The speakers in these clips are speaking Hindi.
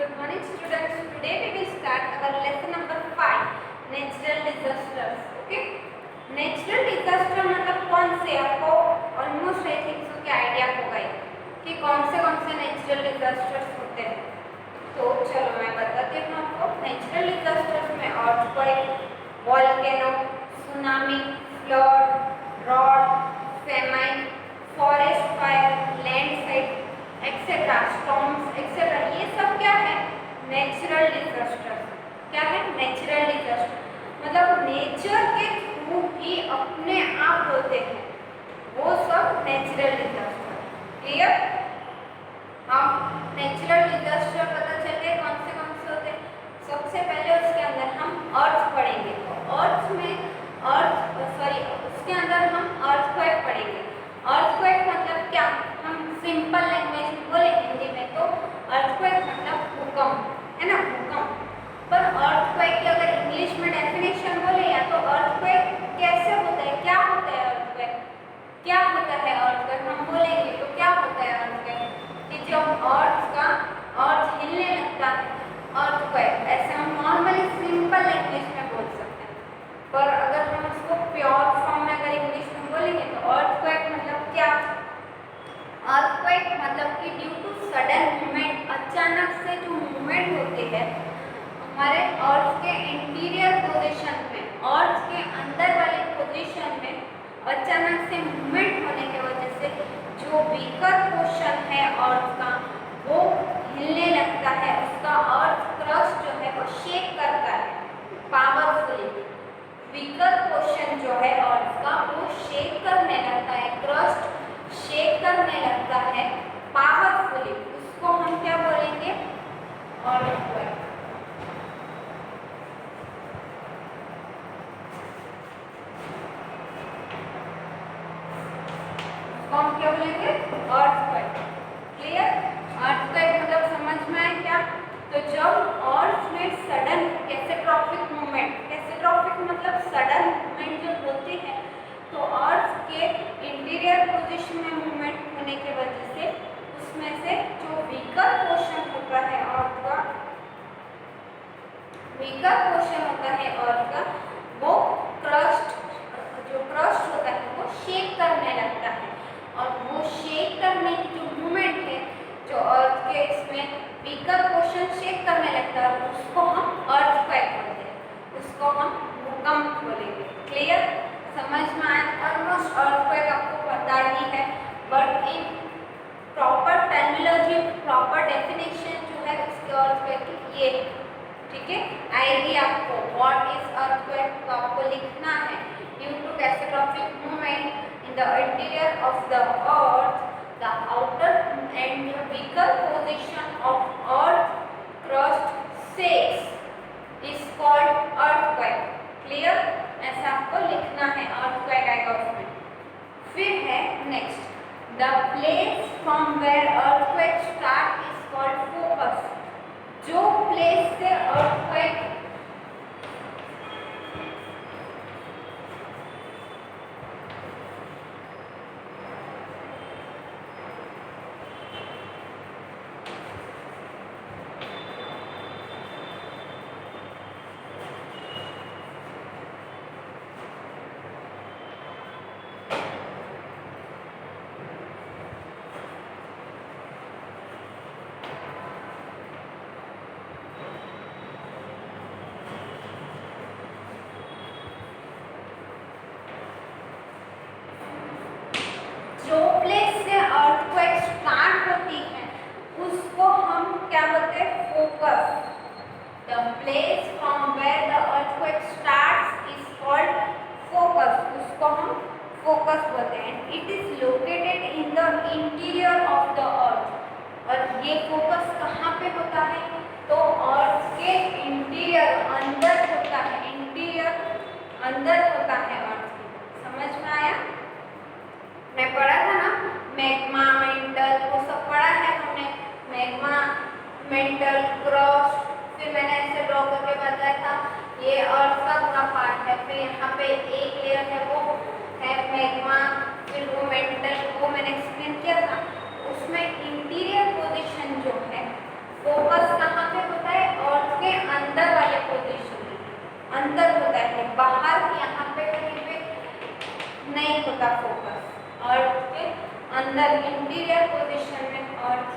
Good morning students. Today we will start our lesson number 5 natural disasters. Okay? Natural disaster मतलब कौन से आपको ऑलमोस्ट आई थिंक सो क्या आइडिया होगा कि कौन से नेचुरल डिजास्टर्स होते हैं. तो चलो मैं बताती हूँ आपको. नेचुरल डिजास्टर्स में earthquake, volcano, tsunami, flood, drought, famine, forest fire, landslide etcetera, storms etcetera, ये सब क्या है? Natural disaster. क्या है? नेचुरल डिजास्टर मतलब नेचर के थ्रू ही अपने आप होते हैं, वो सब नेचुरल डिजास्टर. क्लियर? अब नेचुरल डिजास्टर पता चल गए कौन से होते हैं. सबसे पहले उसके अंदर हम अर्थ पढ़ेंगे. तो अर्थ में उसके अंदर हम अर्थक्वेक पढ़ेंगे. अर्थक्वेक मतलब क्या? हम सिंपल लैंग्वेज में बोले हिंदी में तो अर्थक्वेक मतलब भूकंप, है ना? भूकंप. पर अर्थक्वेक की अगर इंग्लिश में डेफिनेशन बोले या तो अर्थक्वेक कैसे होता है, क्या होता है अर्थक्वेक, क्या होता है अर्थक्वेक, हम बोलेंगे तो क्या होता है अर्थक्वेक कि जब अर्थ हिलने लगता है, अर्थक्वेक. ऐसे हम नॉर्मली सिंपल लैंग्वेज में बोल सकते हैं. पर अगर हम उसको प्योर फॉर्म में अगर इंग्लिश में बोलेंगे तो अर्थक्वेक मतलब क्या? अर्थक्वेक मतलब कि ड्यू टू सडन मूवमेंट, अचानक से जो मूवमेंट होती है हमारे अर्थ के इंटीरियर पोजीशन में, अर्थ के अंदर वाले पोजीशन में अचानक से मूवमेंट होने की वजह से जो वीकर पोर्शन है अर्थ का वो हिलने लगता है. उसका अर्थ क्रस्ट जो है वो शेक करता है पावरफुली. वीकर पोर्शन जो है अर्थ का वो शेक करने लगता है, क्रस्ट शेक करने लगता है पावरफुली. उसको हम क्या बोलेंगे? अर्थक्वेक. उसको हम क्या बोलेंगे? अर्थक्वेक. क्लियर? अर्थक्वेक मतलब समझ में आया क्या? तो जब अर्थ में सडन कैटास्ट्रोफिक मूवमेंट, कैटास्ट्रोफिक मतलब सडन मूवमेंट जब होती है तो अर्थ के इंटीरियर पोजीशन में मूवमेंट होने की वजह से उसमें से जो वीकर पोर्शन होता है अर्थ का, वीकर पोर्शन होता है अर्थ का, वो क्रस्ट होता है वो शेक करने लगता है. और वो शेक करने की जो मूवमेंट है, जो अर्थ के इसमें वीकर पोर्शन शेक करने लगता है, उसको हम अर्थक्वेक बोलते हैं, उसको हम भूकंप बोलेंगे. क्लियर? समझ में आया? ऑलमोस्ट अर्थक्वेक आपको पता ही है, but in proper terminology, proper definition जो है उसके अर्थक्वेक की ये, ठीक है, आएगी आपको. व्हाट इज अर्थक्वेक तो आपको लिखना है. Due to catastrophic movement in the interior of the earth, the outer and weaker position of earth crust shakes is called earthquake. Clear? ऐसा आपको लिखना है. अर्थक्वेक आएगा उसमें. फिर है next, the place from where earthquake start is called focus. जो प्लेस से अर्थक्वेक जो प्लेस से अर्थक्वेक स्टार्ट होती है उसको हम क्या बोलते हैं? Focus. The place from where the earthquake starts is called focus. उसको हम फोकस बोलते हैं. It is located in the interior of the अर्थ. और ये फोकस कहाँ पे होता है? तो अर्थ के इंटीरियर, अंदर होता है. इंटीरियर अंदर होता है अर्थ के. समझ में आया? मैं पढ़ा था ना मैग्मा, मेंटल, वो सब पढ़ा है हमने. Magma, mental, crust. फिर मैंने ऐसे ड्रॉ करके बताया था ये अर्थ का पूरा पार्ट है. फिर यहाँ पे एक लेयर है वो है मैग्मा, फिर वो मेंटल, वो मैंने एक्सप्लेन किया था. उसमें इंटीरियर पोजीशन जो है फोकस कहाँ पे नहीं होता फोकस। अर्थ के अंदर इंटीरियर पोजीशन में अर्थ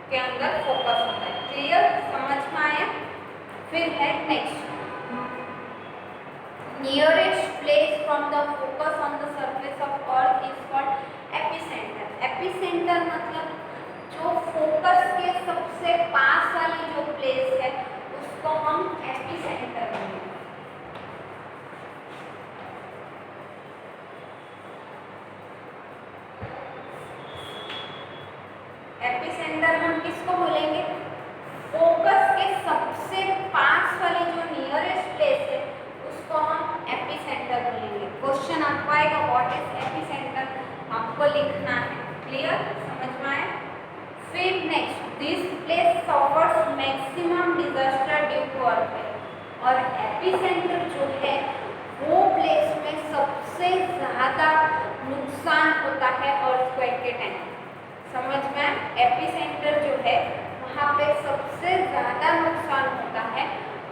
के अंदर फोकस होता है। क्लियर, समझ में आया? फिर है next, nearest place from the focus on the surface of earth is called epicentre. Epicentre मतलब जो फोकस के सबसे पास वाली जो प्लेस है उसको हम एपिसेंटर बोलते हैं। एपिसेंटर हम किसको बोलेंगे? फोकस के सबसे पास वाली जो नियरेस्ट प्लेस है उसको हम एपिसेंटर बोलेंगे। क्वेश्चन आपको आएगा व्हाट इज एपिसेंटर, आपको लिखना है। क्लियर, समझ में आया? फिर next, this place suffers maximum disaster due to earthquake. और एपिसेंटर जो है वो प्लेस में सबसे ज्यादा नुकसान होता है अर्थक्वेक के टाइम। समझ में? एपिसेंटर जो है वहाँ पे सबसे ज्यादा नुकसान होता है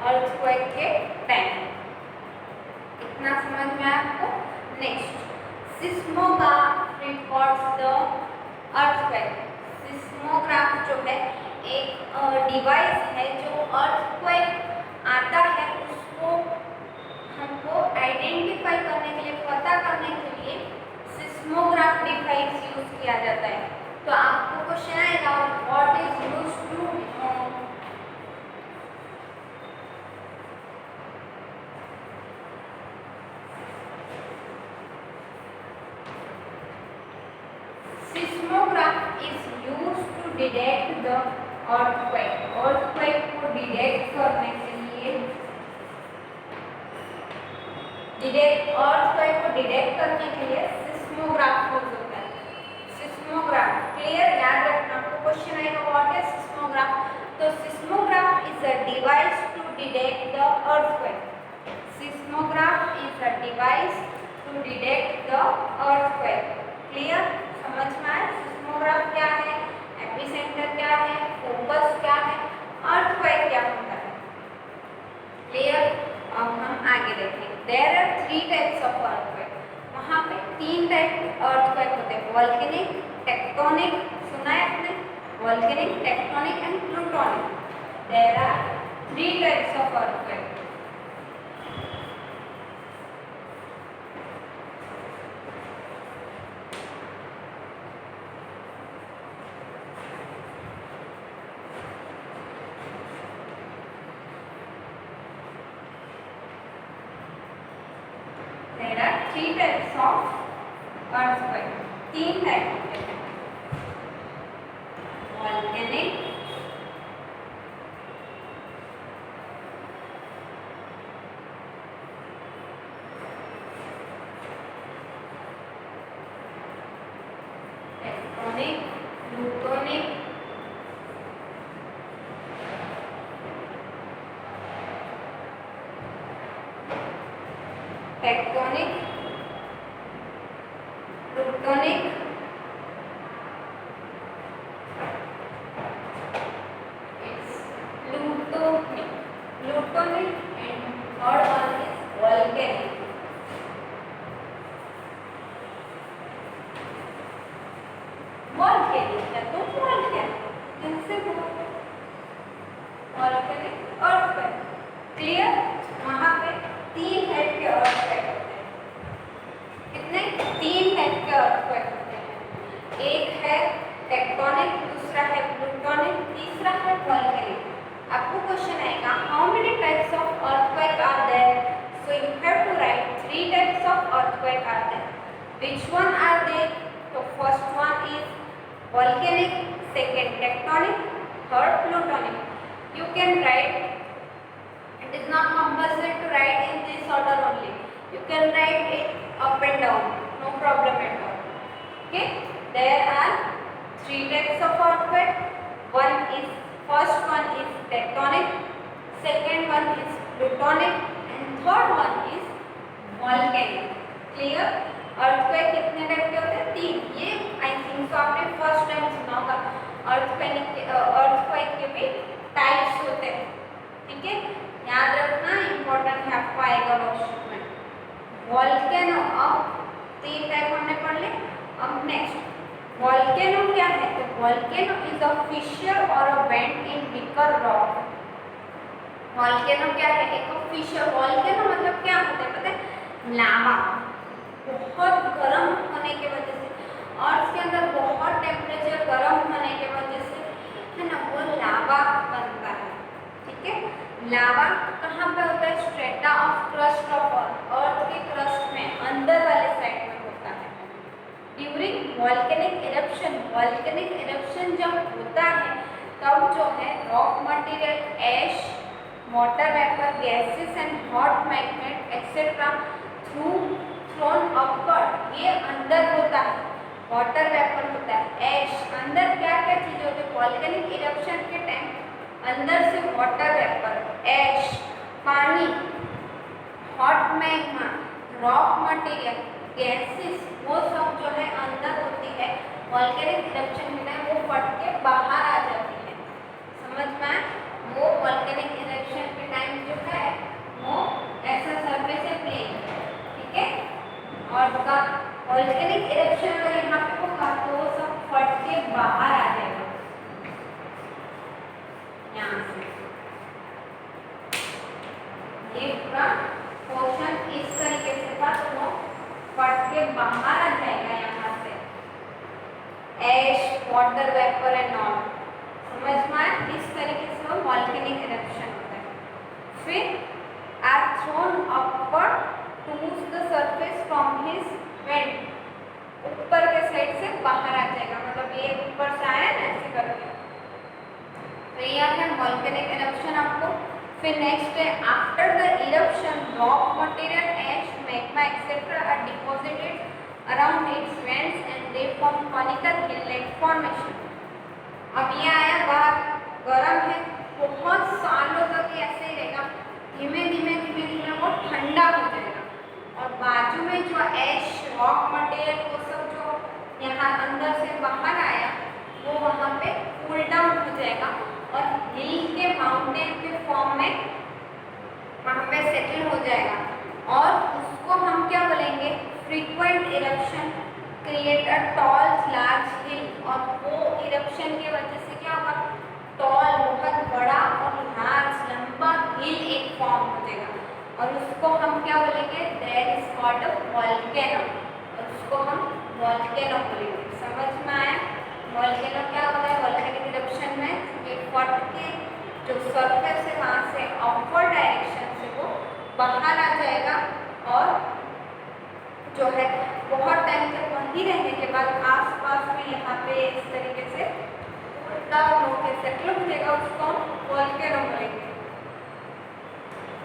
अर्थक्वेक के टाइम। इतना समझ में आया आपको? Next, seismograph records the earthquake. Seismograph जो है एक डिवाइस है जो अर्थक्वेक आता है उसको हमको आइडेंटिफाई करने के लिए, पता करने के लिए सिस्मोग्राफ डिवाइस यूज किया जाता है। तो आपको क्वेश्चन आएगा what is used to seismograph is used to detect the earthquake. Earthquake को डिटेक्ट करने के लिए, अर्थक्वेक को डिटेक्ट करने के लिए सिस्मोग्राफ यूज होता है। सिस्मोग्राफ, क्लियर, याद रखना। आपको क्वेश्चन आएगा व्हाट इज सिस्मोग्राफ। तो seismograph is a device to detect the earthquake. Seismograph is a device to detect the earthquake. Clear, समझ में आया? सिस्मोग्राफ क्या है, एपिसेंटर क्या है, फोकस क्या है, अर्थक्वेक क्या होता है। क्लियर, अब हम आगे देखेंगे। There are 3 types of earthquake. वहाँ पे 3 टाइप के अर्थक्वेक होते हैं, वोल्केनिक, टेक्टोनिक, सुना है आपने? Volcanic, tectonic and plutonic. There are 3 types of earthquake. There are 3 types of earthquake. 3 type होते हैं, volcanic, tectonic, plutonic, tectonic, plutonic, plutonic and third one is volcanic. Volcanic या तो वोल्केनिक, जिनसे वोल्केनिक अर्थक्वेक। क्लियर, वहाँ पे 3 टाइप के अर्थक्वेक होते हैं। कितने? 3 टाइप के अर्थक्वेक होते हैं। एक है टेक्टोनिक, दूसरा है प्लूटोनिक, तीसरा है वोल्केनिक। आपको क्वेश्चन आएगा how many types of earthquake are there, so you have to write 3 types of earthquake are there, which one are there. तो first one is volcanic, second tectonic, third plutonic. You can write, it is not compulsory to write in this order only. You can write it up and down, no problem at all. Okay, there are 3 types of earthquake. First one is tectonic, second one is plutonic and third one is volcanic. Clear? Earthquake कितने टाइप के होते हैं? 3। ये आई थिंक तो आपने फर्स्ट टाइम सुना होगा। अर्थक्वेक के भी टाइप्स होते हैं, ठीक है, याद रखना, इंपॉर्टेंट है, आपको आएगा वर्कशीट में। वोल्केनो ऑफ 3 टाइप हमने पढ़ लिए। अब नेक्स्ट वॉल्केनो क्या है? तो वॉल्केनो इज अ फिशर और a vent in weaker rock. Volcano क्या है? एक फिशर। वॉल्केनो मतलब क्या होता है पता है? लावा। बहुत गर्म होने की वजह से और इसके अंदर बहुत टेम्परेचर गर्म होने की वजह से है ना वो लावा बनता है। ठीक है, लावा कहाँ पे होता है? Strata of crust of earth के क्रस्ट में अंदर वाले साइड में होता है। During volcanic eruption, volcanic eruption जब होता है तब जो है rock material, ash, water vapour, gases and hot magnet etcetera thrown upward, ये अंदर होता है। वाटर वेपर होता है, ऐश, अंदर क्या क्या चीजें होती है? वॉल्केनिक इरप्शन के टाइम अंदर से वाटर वेपर, ऐश, पानी, hot magma, rock material, gases, वो सब जो है अंदर होती है। वॉल्केनिक इरप्शन के टाइम वो फट के बाहर आ जाती है। समझ में? वो वॉल्केनिक इरप्शन के टाइम जो है वो ऐसा सरफेस है प्लेन। ठीक है, और का वॉल्केनिक इरप्शन अगर यहाँ पे होगा तो वो सब फट के बाहर आ जाएगा यहाँ से। ये पूरा पोर्शन इस तरीके से था तो वो फट के बाहर आ जाएगा यहाँ से। ऐश, वाटर वेपर एंड ऑल। समझ में आया? इस तरीके से वो वॉल्केनिक इरप्शन होता है। फिर are thrown upward to move the surface from his vent, ऊपर के साइड से बाहर आ जाएगा। मतलब ये ऊपर से आया ना ऐसे करके। तो ये है वॉल्केनिक इरप्शन आपको। फिर नेक्स्ट है after the eruption rock material, ash, magma etcetera are deposited around its vents and they form conical inlet formation. अब ये आया बाहर, गर्म है, बहुत सालों तक ये ऐसे ही रहेगा। धीमे धीमे धीमे धीमे वो ठंडा हो जाएगा और बाजू में जो ऐश, रॉक मटेरियल, वो सब जो यहाँ अंदर से बाहर आया वो वहाँ पे कूल डाउन हो जाएगा और हिल के माउंटेन के फॉर्म में वहाँ पे सेटल हो जाएगा। और उसको हम क्या बोलेंगे? Frequent eruption create a tall large hill. और वो इरप्शन की वजह से क्या होगा? टॉल, बहुत बड़ा और लार्ज, लंबा हिल एक फॉर्म हो जाएगा और उसको हम क्या बोलेंगे? That is called a volcano. और उसको हम वॉल्केनो बोलेंगे। समझ में आया? वॉल्केनो क्या होता है? वॉल्केनिक इरप्शन में ये फट के जो सरफेस है वहाँ से अपवर्ड डायरेक्शन से वो बाहर आ जाएगा और जो है बहुत टाइम तक वहीं रहने के बाद आसपास में यहाँ पे इस तरीके से डाउन होकर सेटल हो जाएगा। उसको वॉल्केनो बोलेंगे।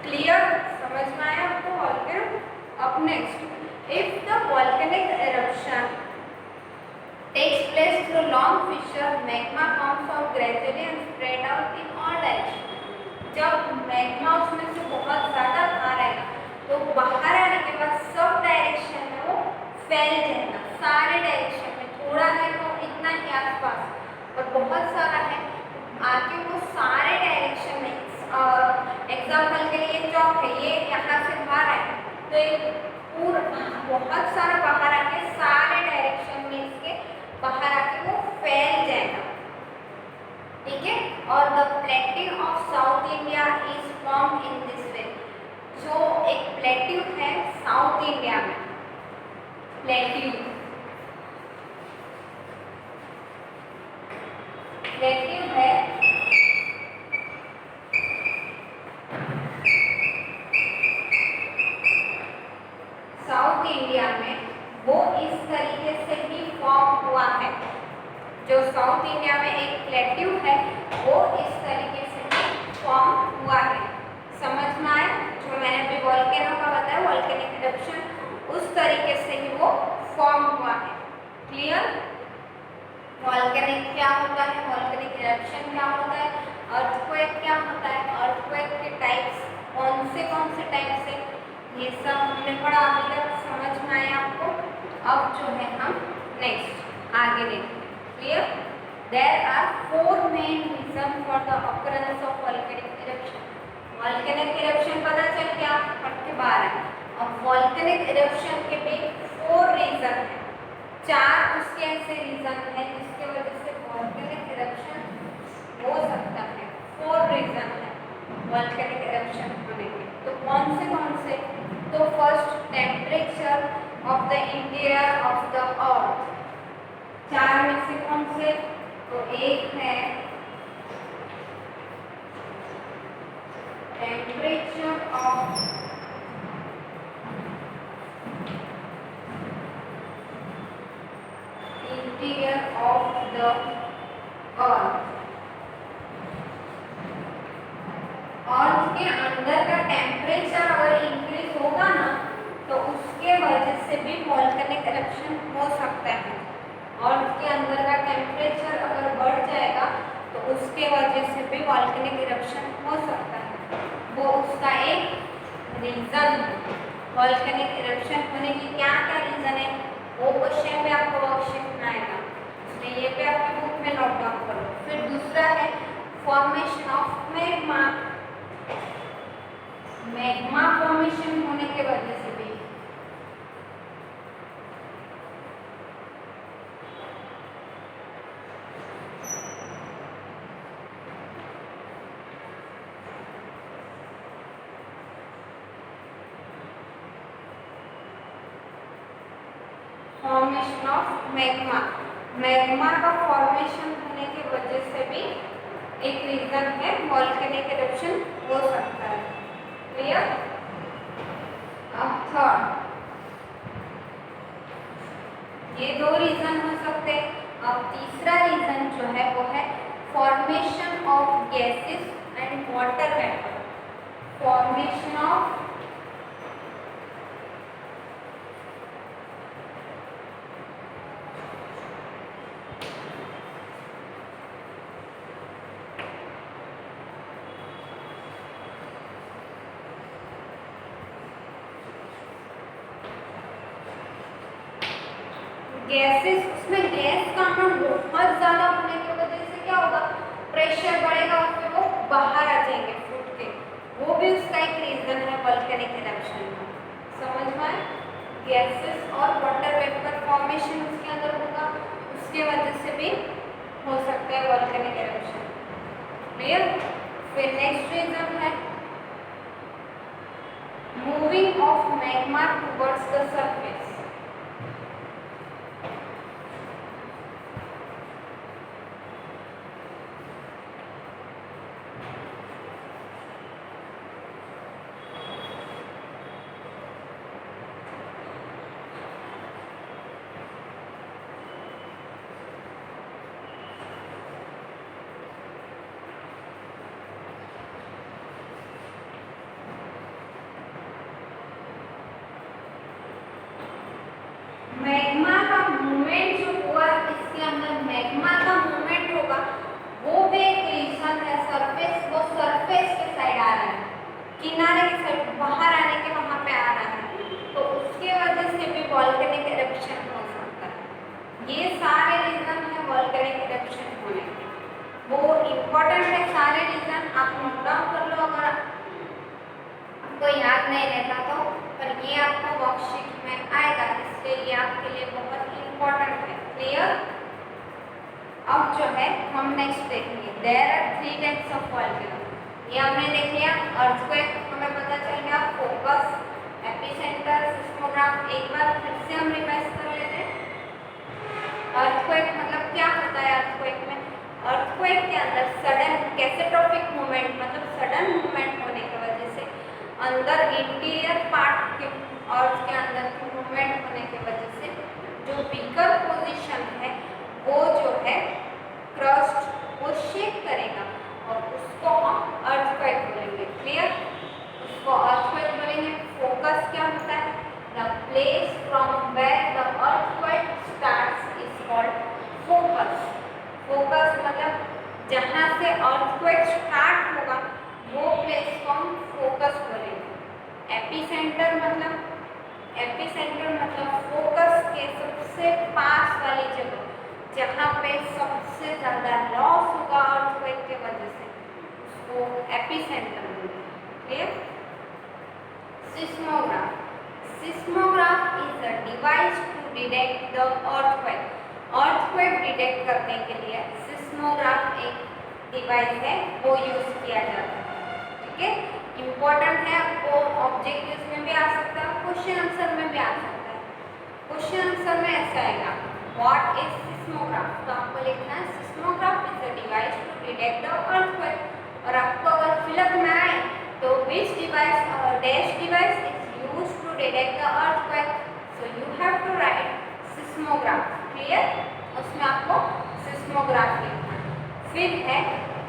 क्लियर? समझ में आया आपको वॉल्केनो? अब next, if the volcanic eruption takes place through long fissure, magma comes out gradually and spread out in all directions। जब मैग्मा उसमें से बहुत ज़्यादा आ रहेगा तो बाहर आने के बाद सब डायरेक्शन में वो फैल जाएगा, सारे डायरेक्शन में। थोड़ा है तो इतना ही आसपास और बहुत सारा है आके वो सारे डायरेक्शन में। एग्जाम्पल के लिए चौक है, ये यहाँ से बाहर आए तो ये पूरा बहुत सारा बाहर आके सारे डायरेक्शन में इसके बाहर आके वो फैल जाएगा। ठीक है, और the plateau of south India is form in this way. जो एक प्लेट्यू है साउथ इंडिया में, प्लेट्यू है साउथ इंडिया में, वो इस तरीके से ही फॉर्म हुआ है। जो साउथ इंडिया में एक प्लेट्यू है वो इस तरीके से ही फॉर्म हुआ है। समझ में आया? जो मैंने अभी वॉल्केनो का बताया, वॉल्केनिक इरप्शन, उस तरीके से ही वो फॉर्म हुआ है। क्लियर? वॉल्केनिक क्या होता है? वॉल्केनिक इरप्शन क्या होता है? अर्थक्वेक क्या होता है? अर्थक्वेक के टाइप्स कौन से टाइप से, ये सब हमने पढ़ा अभी तक। समझ में आया आपको? अब जो है हम नेक्स्ट आगे देखते हैं। Clear? There are 4 main reason for the occurrence of volcanic eruption. Volcanic eruption पता चल गया, फट के बाहर है। अब वॉल्केनिक इरप्शन के भी 4 4 रीजन है, 4 उसके ऐसे रीजन है जिसके वजह से वॉल्केनिक इरप्शन हो सकता है। 4 रीजन है वॉल्केनिक इरप्शन होने के। तो कौन से? तो first, temperature of the interior of the earth. 4 में से कौन से? तो एक है temperature of interior of the earth. Earth के अंदर का टेम्परेचर अगर इंक्रीज होगा ना तो उसके वजह से भी वॉल्केनिक इरप्शन हो सकता है। अर्थ के अंदर का टेम्परेचर अगर बढ़ जाएगा तो उसके वजह से भी वॉल्केनिक इरप्शन हो सकता है। वो उसका एक रीजन है। वॉल्केनिक इरप्शन होने की क्या क्या रीजन है वो क्वेश्चन भी आपको वर्कशीट में आएगा, इसलिए ये भी आपकी बुक में नोट डाउन करो। फिर दूसरा है formation of magma. Magma formation होने के वजह से भी फॉर्मेशन ऑफ मैग्मा, मैग्मा का फॉर्मेशन होने की वजह से भी एक रीजन है वॉल्केनिक इरप्शन हो सकता है। क्लियर? अब थर्ड, ये 2 रीजन हो सकते हैं। अब तीसरा रीजन जो है वो है formation of gases and water vapour. Formation of gases, उसमें गैस का अमाउंट बहुत ज़्यादा होने की वजह से क्या होगा, प्रेशर बढ़ेगा और फिर वो बाहर आ जाएंगे फूट के। वो भी उसका एक रीजन है वॉल्केनिक इरप्शन का। समझ में आए? गैसेस और वाटर वेपर फॉर्मेशन उसके अंदर होगा, उसके वजह से भी हो सकता है वॉल्केनिक इरप्शन। क्लियर? फिर नेक्स्ट रीजन है moving of magma towards the surface. Magma का मूवमेंट जो हुआ इसके अंदर, मैग्मा का मूवमेंट होगा वो भी एक रीजन है। सरफेस, वो सरफेस के साइड आ रहा है, किनारे के साइड बाहर आने के वहां पे आ रहा है, तो उसके वजह से भी वॉल्केनिक इरप्शन हो सकता है। ये सारे रीजन है वॉल्केनिक इरप्शन होने के। वो इम्पोर्टेंट है सारे रीजन, आप नोट डाउन कर लो अगर आपको याद नहीं रहता तो, पर ये आपको वर्कशीट में आएगा, इसलिए ये आपके लिए बहुत इम्पोर्टेंट है। क्लियर? अब जो है हम नेक्स्ट देखेंगे, there are 3 types of volcano. ये हमने देख लिया, अर्थक्वेक हमें पता चल गया, फोकस, एपिसेंटर, सिस्मोग्राफ। एक बार फिर से हम रिवाइज कर लेते हैं। अर्थक्वेक मतलब क्या होता है? अर्थक्वेक में, अर्थक्वेक के अंदर सडन कैटास्ट्रोफिक मूवमेंट, मतलब सडन मूवमेंट होने की वजह से अंदर इंटीरियर पार्ट के अर्थ के अंदर की मूवमेंट होने की वजह से जो वीकर पोजीशन है वो जो है क्रस्ट वो शेक करेगा और उसको हम अर्थक्वेक बोलेंगे। क्लियर? उसको अर्थक्वेक बोलेंगे। फोकस क्या होता है? The place from where the earthquake starts is called focus. Focus मतलब जहाँ से अर्थक्वेक स्टार्ट होगा वो प्लेस को हम फोकस बोलेंगे। एपिसेंटर मतलब, एपिसेंटर मतलब फोकस के सबसे पास वाली जगह, जहाँ पे सबसे ज़्यादा लॉस होगा अर्थक्वेक के वजह से, उसको एपिसेंटर बोलेंगे। Clear? Seismograph, seismograph is the device to detect the earthquake. Earthquake detect करने के लिए सिस्मोग्राफ एक डिवाइस है, वो यूज किया जाता है। ठीक है, इम्पोर्टेंट है, आपको ऑब्जेक्टिव्स में भी आ सकता है, क्वेश्चन आंसर में भी आ सकता है। क्वेश्चन आंसर में ऐसा आएगा, व्हाट इज सिस्मोग्राफ, तो आपको लिखना है seismograph is a device to detect the earthquake. और आपको अगर फिलअप में आए तो which device dash device is used to detect the earthquake, so you have to write seismograph. Clear, उसमें आपको सिस्मोग्राफ लिखना है। फिर है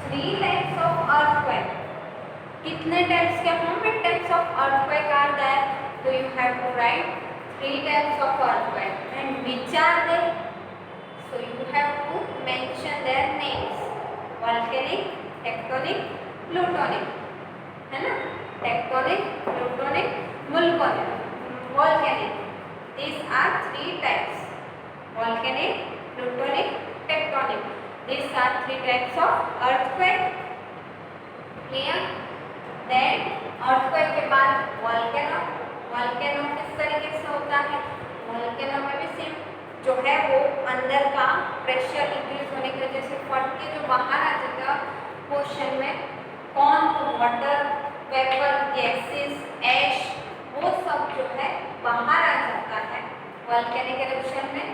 3 टाइप्स ऑफ अर्थक्वेक। कितने टाइप्स के हम types of earthquake are there, तो you have to write 3 types of earthquake and which are they, so you have to mention their names, volcanic, tectonic, plutonic, है ना, tectonic, plutonic, volcanic, these are 3 types, volcanic, plutonic, tectonic, these are 3 types of earthquake। clear, then earthquake के बाद volcano, volcano किस तरीके से होता है, volcano में भी सेम जो है वो अंदर का प्रेशर इंक्रीज होने की वजह से फट के जो बाहर आ जाता है क्वेश्चन में, कौन, वाटर, वेपर, गैसेस, ऐश, वो सब जो है बाहर आ जाता है वॉल्केनिक एरप्शन में,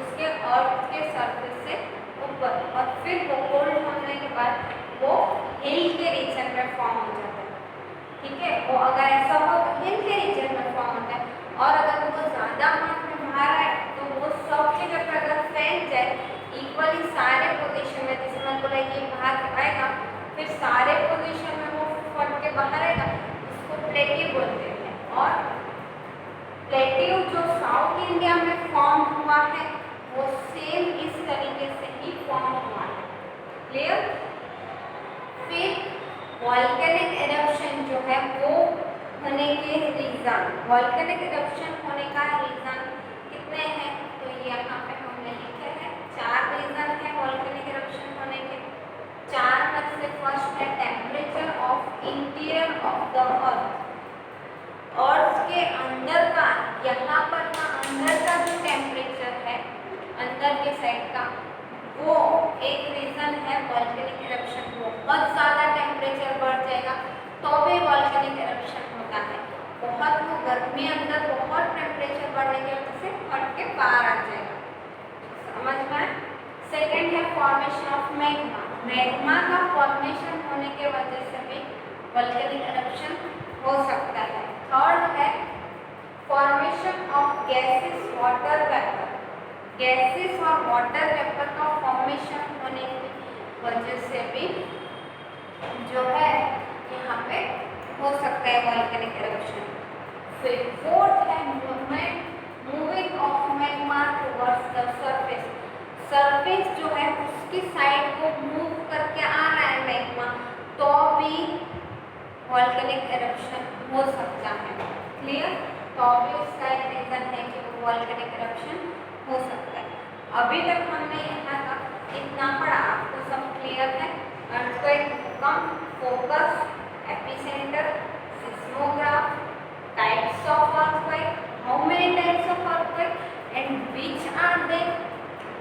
उसके अर्थ के सरफेस से ऊपर, और फिर वो कोल्ड होने के बाद वो हिल के रीजन में फॉर्म हो जाता है। ठीक है, वो अगर ऐसा हो तो हिल के रीजन में फॉर्म होता है, और अगर वो ज़्यादा अमाउंट में बाहर आए तो वो सब जगह पर अगर फैल जाए इक्वली सारे पोजीशन में, जैसे मैंने बोला ये बाहर आएगा फिर सारे पोजीशन में वो फट के बाहर आएगा, उसको प्लेट्यू बोलते हैं। और प्लेट्यू जो साउथ इंडिया में फॉर्म हुआ है वो सेम इस तरीके से ही फॉर्म हुआ है। क्लियर, फिर वॉल्केनिक एरप्शन जो है वो होने के रीज़न, वॉल्केनिक एरप्शन होने का रीज़न कितने हैं, तो यहाँ पे हमने लिखे हैं 4 रीज़न है वॉल्केनिक एरप्शन होने के। 4 में से फर्स्ट है temperature of interior of the अर्थ के अंदर का, यहाँ पर का अंदर का जो टेम्परेचर है अंदर के साइड का, वो एक रीज़न है वॉल्केनिक एरप्शन। बहुत ज़्यादा टेम्परेचर बढ़ जाएगा तो भी वॉल्केनिक एरप्शन होता है। बहुत वो गर्मी अंदर बहुत टेम्परेचर बढ़ने की वजह से फट के बाहर आ जाएगा, समझ में। सेकेंड है फॉर्मेशन ऑफ मैग्मा, मैग्मा का फॉर्मेशन होने के वजह से भी वॉल्केनिक एरप्शन हो सकता है। थर्ड है formation of gases, water vapour, gases और वाटर वेपर का फॉर्मेशन होने की वजह से भी जो है यहाँ पे हो सकता है वॉल्केनिक एरप्शन। फिर फोर्थ है moving of magma towards the surface, surface जो है उसकी साइड को मूव करके आ रहा है मैग्मा, तो भी वॉल्केनिक एरप्शन हो सकता है। क्लियर, तो भी उसका एक रीज़न है कि वॉल्केनिक एरप्शन हो सकता है। अभी तक हमने यहाँ तक इतना पढ़ा, आपको सब क्लियर है। अर्थक्वेक, भूकंप, focus, epicentre, seismograph, types of earthquake, how many types of earthquake and which are they,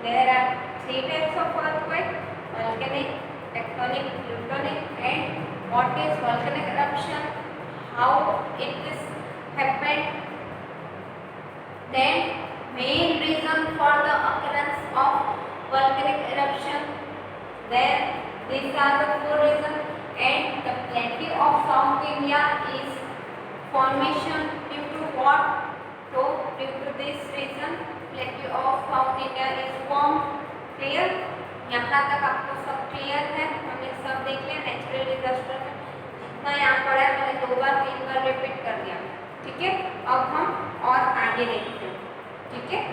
there are 3 types of earthquake, volcanic, tectonic, plutonic, and what is volcanic eruption, how it is happened, then main reason for the occurrence of volcanic eruption, then these are the 4 reasons, and the plateau of South India is formation due to what, so due to this reason plateau of South India is formed। clear, यहाँ तक आपको सब क्लियर है, हमने सब देख लिया। नेचुरल डिजास्टर में जितना यहाँ पढ़ा है मैंने 2 बार 3 बार रिपीट कर दिया। ठीक है, अब हम और आगे देखते हैं। ठीक है,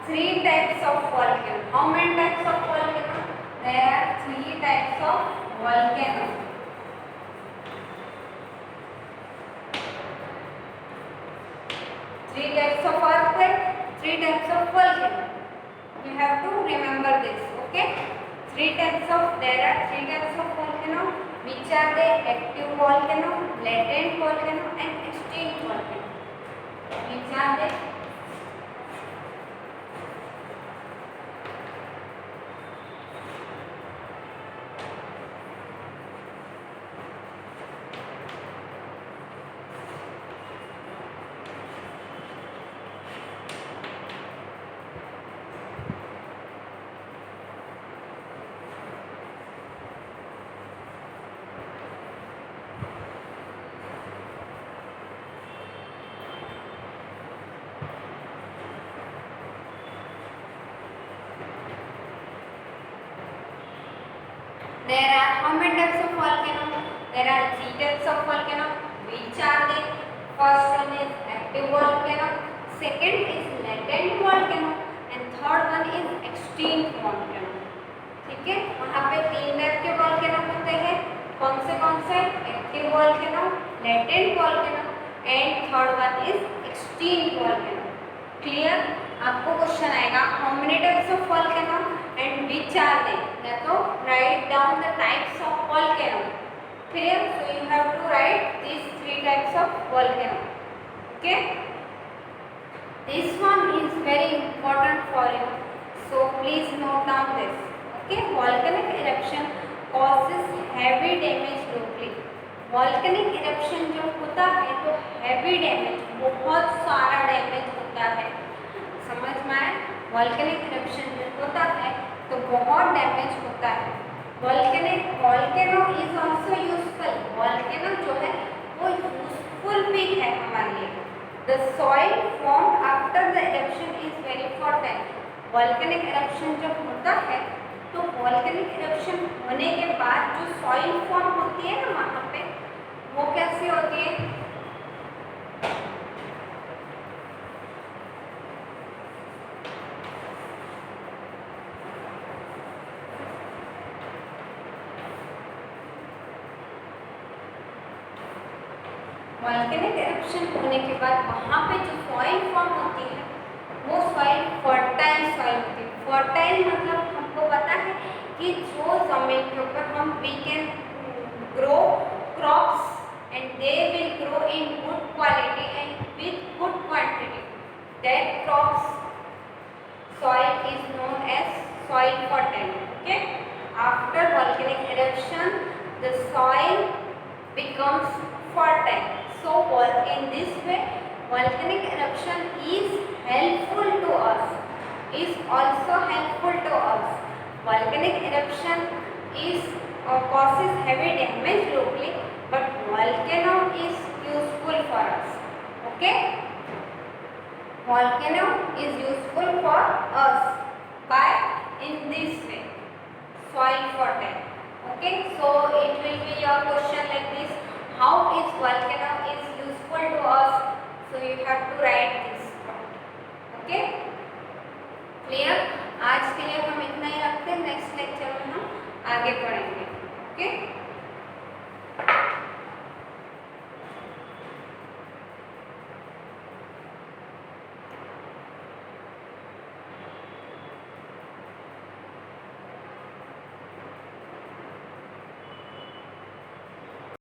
three types of volcano. How many types of volcano? There are three types of volcano. Three types of earthquake, three types of volcano. You have to remember this, okay? There are three types of volcano, which are the active volcano, latent volcano, and extinct volcano. Which are the There are how many types of volcano? There are three types of volcano. Which are the first one is active volcano, second is latent volcano, and third one is extinct volcano. ठीक है, वहाँ पे तीन टाइप के volcano होते हैं. कौन से? Active volcano, latent volcano, and third one is extinct volcano. Clear? आपको क्वेश्चन आएगा how many types of volcano and which are they? या तो write down the types of volcano. Clear? So you have to write these three types of volcano. Okay? This one is very important for you. So please note down this. Okay? Volcanic eruption causes heavy damage locally. Volcanic eruption जब होता है तो heavy damage, बहुत सारा डैमेज होता है. समझ में आया? वॉल्केनिक इरप्शन जब होता है तो बहुत डैमेज होता है. Volcano is also useful. Volcano जो है वो यूजफुल भी है हमारे लिए. The soil formed after the eruption is very fertile. Volcanic eruption जब होता है तो वॉल्केनिक इरप्शन होने के बाद जो सॉइल फॉर्म होती है ना वहाँ पे, वो कैसी होती है? वॉल्केनिक इरप्शन होने के बाद वहाँ पे जो सॉइल फॉर्म होती है वो सॉइल फर्टाइल सॉइल होती है. फर्टाइल मतलब हमको पता है कि जो जमीन के ऊपर हम we can grow crops and they will grow in good quality and with good quantity. That crops soil is known as soil fertile. Okay? After volcanic eruption, the soil becomes fertile. So, in this way, volcanic eruption is helpful to us. Is also helpful to us. Volcanic eruption is causes heavy damage locally, but volcano is useful for us. Okay? Volcano is useful for us by in this way, soil fertile. Okay, so it will be your question like this: how is volcano is useful to us? So you have to write